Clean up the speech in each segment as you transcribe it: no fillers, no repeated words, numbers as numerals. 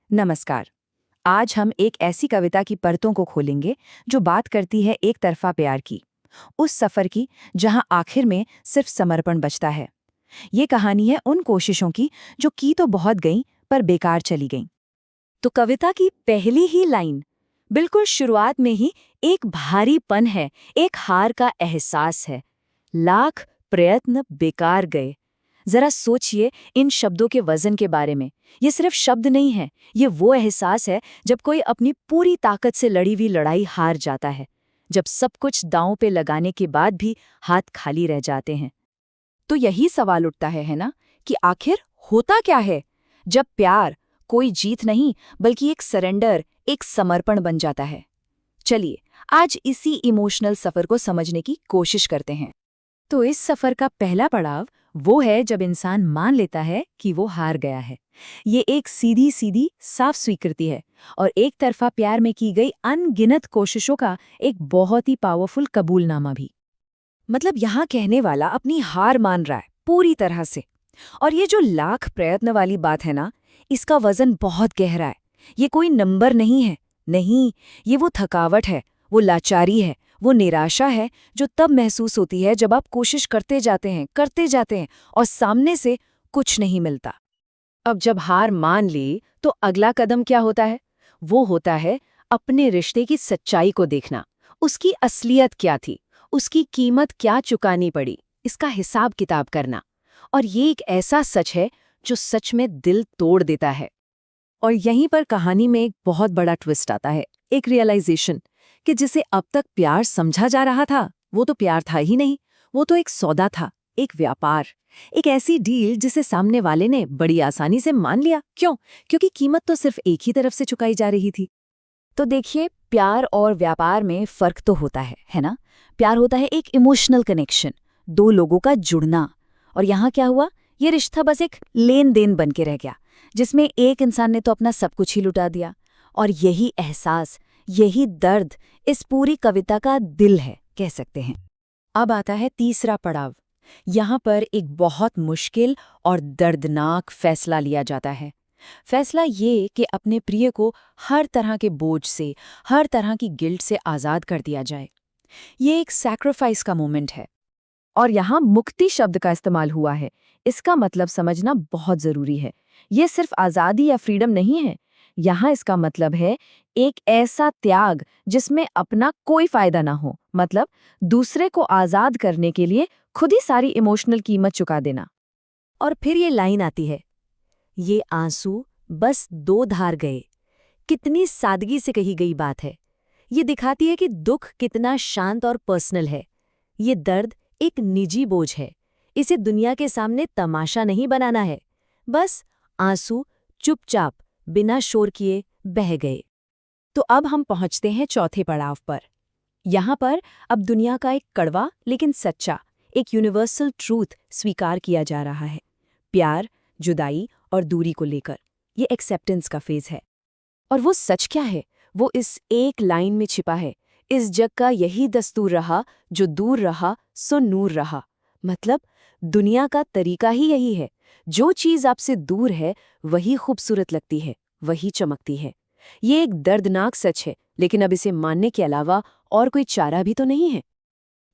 नमस्कार। आज हम एक ऐसी कविता की परतों को खोलेंगे जो बात करती है एक तरफा प्यार की, उस सफर की जहां आखिर में सिर्फ समर्पण बचता है। ये कहानी है उन कोशिशों की जो की तो बहुत गईं पर बेकार चली गईं। तो कविता की पहली ही लाइन, बिल्कुल शुरुआत में ही एक भारीपन है, एक हार का एहसास है। लाख प्रयत्न बेकार गए। जरा सोचिए इन शब्दों के वजन के बारे में। ये सिर्फ शब्द नहीं है, ये वो एहसास है जब कोई अपनी पूरी ताकत से लड़ी हुई लड़ाई हार जाता है, जब सब कुछ दांव पे लगाने के बाद भी हाथ खाली रह जाते हैं। तो यही सवाल उठता है ना, कि आखिर होता क्या है जब प्यार कोई जीत नहीं बल्कि एक सरेंडर, एक समर्पण बन जाता है। चलिए आज इसी इमोशनल सफर को समझने की कोशिश करते हैं। तो इस सफर का पहला पड़ाव वो है जब इंसान मान लेता है कि वो हार गया है। ये एक सीधी सीधी साफ स्वीकृति है और एक तरफा प्यार में की गई अनगिनत कोशिशों का एक बहुत ही पावरफुल कबूलनामा भी। मतलब यहाँ कहने वाला अपनी हार मान रहा है पूरी तरह से। और ये जो लाख प्रयत्न वाली बात है ना, इसका वजन बहुत गहरा है। ये कोई नंबर नहीं है, नहीं, ये वो थकावट है, वो लाचारी है, वो निराशा है जो तब महसूस होती है जब आप कोशिश करते जाते हैं और सामने से कुछ नहीं मिलता। अब जब हार मान ली तो अगला कदम क्या होता है? वो होता है अपने रिश्ते की सच्चाई को देखना। उसकी असलियत क्या थी, उसकी कीमत क्या चुकानी पड़ी, इसका हिसाब किताब करना। और ये एक ऐसा सच है जो सच में दिल तोड़ देता है। और यहीं पर कहानी में एक बहुत बड़ा ट्विस्ट आता है, एक रियलाइजेशन कि जिसे अब तक प्यार समझा जा रहा था वो तो प्यार था ही नहीं, वो तो एक सौदा था, एक व्यापार, एक ऐसी डील जिसे सामने वाले ने बड़ी आसानी से मान लिया। क्यों? क्योंकि कीमत तो सिर्फ एक ही तरफ से चुकाई जा रही थी। तो देखिए, प्यार और व्यापार में फर्क तो होता है ना? प्यार होता है एक इमोशनल कनेक्शन, दो लोगों का जुड़ना। और यहाँ क्या हुआ? ये रिश्ता बस एक लेन देन बन के रह गया, जिसमें एक इंसान ने तो अपना सब कुछ ही लुटा दिया। और यही एहसास, यही दर्द इस पूरी कविता का दिल है, कह सकते हैं। अब आता है तीसरा पड़ाव। यहाँ पर एक बहुत मुश्किल और दर्दनाक फैसला लिया जाता है। फैसला ये कि अपने प्रिय को हर तरह के बोझ से, हर तरह की गिल्ट से आज़ाद कर दिया जाए। ये एक सैक्रिफाइस का मोमेंट है। और यहाँ मुक्ति शब्द का इस्तेमाल हुआ है। इसका मतलब समझना बहुत ज़रूरी है। ये सिर्फ आज़ादी या फ्रीडम नहीं है। यहाँ इसका मतलब है एक ऐसा त्याग जिसमें अपना कोई फायदा ना हो, मतलब दूसरे को आज़ाद करने के लिए खुद ही सारी इमोशनल कीमत चुका देना। और फिर ये लाइन आती है, ये आंसू बस दो धार गए। कितनी सादगी से कही गई बात है। ये दिखाती है कि दुख कितना शांत और पर्सनल है। ये दर्द एक निजी बोझ है। इसे दुनिया के सामने तमाशा नहीं बनाना है। बस आंसू चुपचाप बिना शोर किए बह गए। तो अब हम पहुंचते हैं चौथे पड़ाव पर। यहाँ पर अब दुनिया का एक कड़वा लेकिन सच्चा, एक यूनिवर्सल ट्रूथ स्वीकार किया जा रहा है। प्यार, जुदाई और दूरी को लेकर ये एक्सेप्टेंस का फेज है। और वो सच क्या है? वो इस एक लाइन में छिपा है। इस जग का यही दस्तूर रहा, जो दूर रहा सो नूर रहा। मतलब दुनिया का तरीका ही यही है। जो चीज़ आपसे दूर है वही खूबसूरत लगती है, वही चमकती है। ये एक दर्दनाक सच है, लेकिन अब इसे मानने के अलावा और कोई चारा भी तो नहीं है।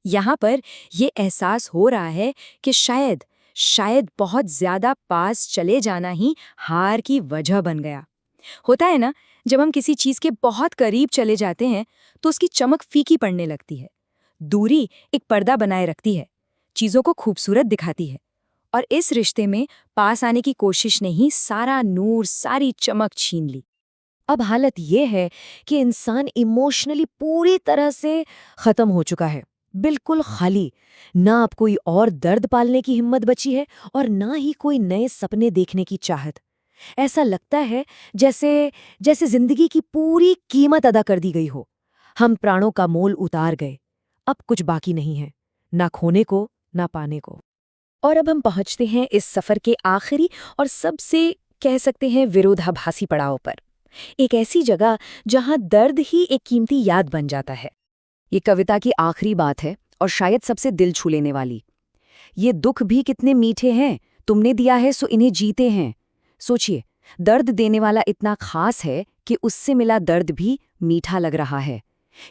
यहाँ पर ये एहसास हो रहा है कि शायद बहुत ज्यादा पास चले जाना ही हार की वजह बन गया। होता है ना, जब हम किसी चीज के बहुत करीब चले जाते हैं तो उसकी चमक फीकी पड़ने लगती है। दूरी एक पर्दा बनाए रखती है, चीजों को खूबसूरत दिखाती है। और इस रिश्ते में पास आने की कोशिश ने ही सारा नूर, सारी चमक छीन ली। अब हालत ये है कि इंसान इमोशनली पूरी तरह से खत्म हो चुका है, बिल्कुल खाली। ना अब कोई और दर्द पालने की हिम्मत बची है और ना ही कोई नए सपने देखने की चाहत। ऐसा लगता है जैसे जैसे जिंदगी की पूरी कीमत अदा कर दी गई हो। हम प्राणों का मोल उतार गए, अब कुछ बाकी नहीं है, ना खोने को ना पाने को। और अब हम पहुंचते हैं इस सफर के आखिरी और सबसे, कह सकते हैं, विरोधाभासी पड़ाव पर। एक ऐसी जगह जहां दर्द ही एक कीमती याद बन जाता है। ये कविता की आखिरी बात है और शायद सबसे दिल छू लेने वाली। ये दुख भी कितने मीठे हैं, तुमने दिया है सो इन्हें जीते हैं। सोचिए, दर्द देने वाला इतना खास है कि उससे मिला दर्द भी मीठा लग रहा है।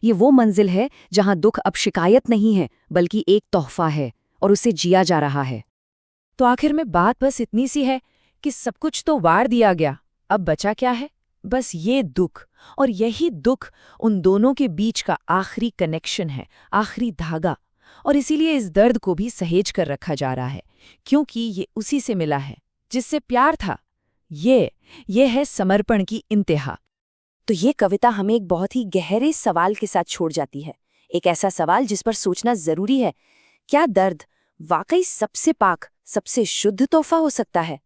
ये वो मंजिल है जहां दुख अब शिकायत नहीं है बल्कि एक तोहफा है और उसे जिया जा रहा है। तो आखिर में बात बस इतनी सी है कि सब कुछ तो वार दिया गया, अब बचा क्या है? बस ये दुख, और यही दुख उन दोनों के बीच का आखिरी कनेक्शन है, आखिरी धागा। और इसीलिए इस दर्द को भी सहेज कर रखा जा रहा है, क्योंकि ये उसी से मिला है जिससे प्यार था। ये है समर्पण की इंतहा। तो ये कविता हमें एक बहुत ही गहरे सवाल के साथ छोड़ जाती है, एक ऐसा सवाल जिस पर सोचना जरूरी है। क्या दर्द वाकई सबसे पाक, सबसे शुद्ध तोहफा हो सकता है?